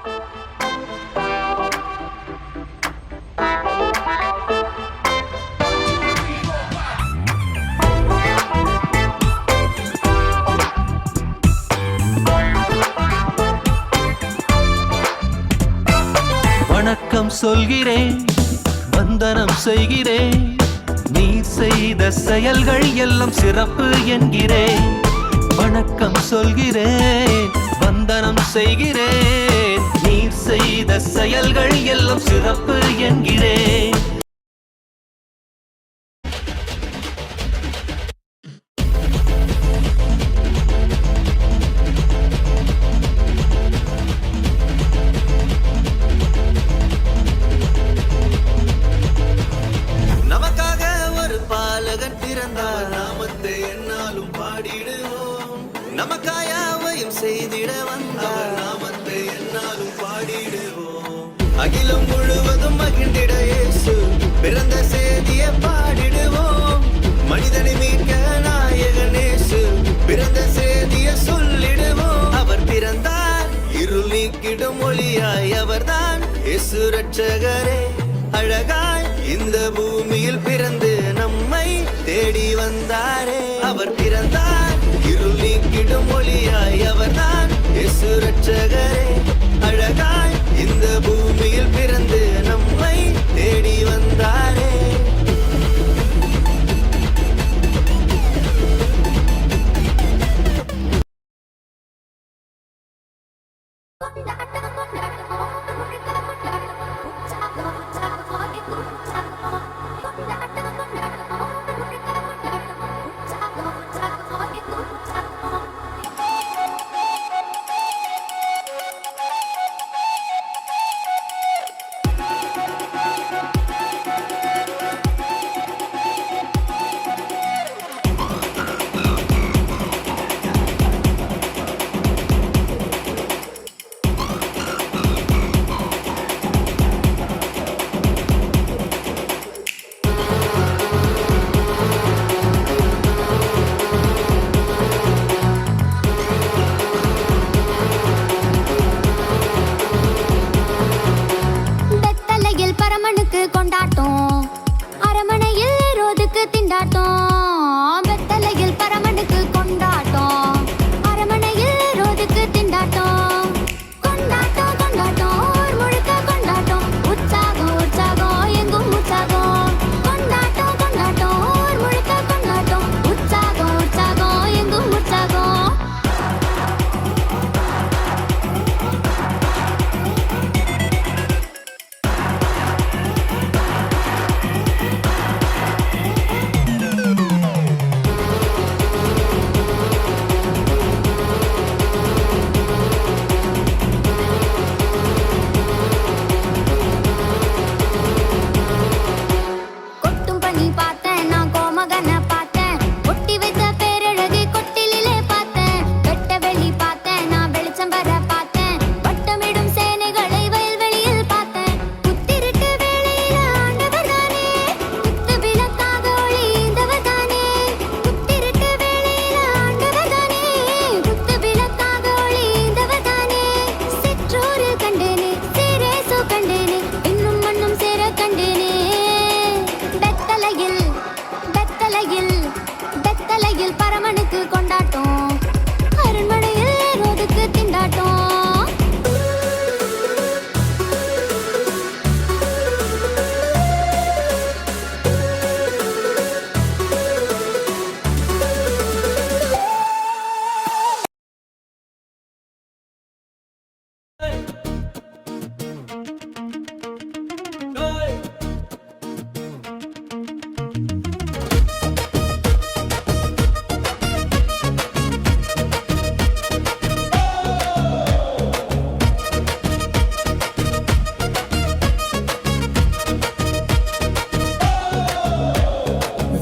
வணக்கம் சொல்கிறேன், வந்தனம் செய்கிறேன், நீ செய்த செயல்கள் எல்லாம் சிறப்பு என்கிறேன். வணக்கம் சொல்கிறேன், வந்தனம் செய்கிறேன், நீ செய்த செயல்கள் எல்லாம் சிறப்பு என்கிறேன். நாமத்தை என்னாலும் பாடிடுவோம். நமக்காயாவையும் செய்திட வந்தார், நாமத்தை என்னாலும் பாடிடுவோம். அகிலம் முழுவதும் மகிழ்ந்திட இயேசு பிறந்த செய்தியை பாடிடுவோம். மனிதனை மீட்க நாயகன் இயேசு பிறந்த செய்தியை சொல்லிடுவோம். அவர் பிறந்தார், இருள் நீக்கிடும் ஒளியாய் அவர்தான் இயேசு ரட்சகரே. அழகாய் இந்த பூமியில் பிறந்து நம்மை தேடி வந்தாரே. அவர் பிறந்தார், இருள் நீக்கிடும் ஒளியாய் அவர்தான் இயேசு ரட்சகரே. அழகாய் இந்த பூமியில் பிறந்து நம்மை தேடி வந்தாரே.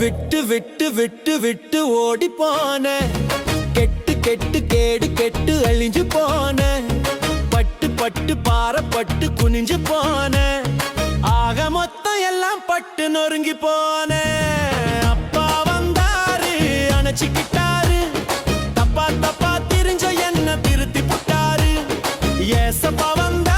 விட்டு விட்டு விட்டு விட்டு ஓடி போன, கெட்டு கெட்டு கேடு கெட்டு அழிஞ்சு போன, பட்டு பட்டு பாரப்பட்டு குனிஞ்சு போன, ஆக மொத்தம் எல்லாம் பட்டு நொறுங்கி போன. அப்பா வந்தாரு அணைச்சிக்கிட்டாரு, தப்பா தப்பா திரிஞ்ச என்ன திருத்தி புட்டாரு. ஏசப்பா வந்தா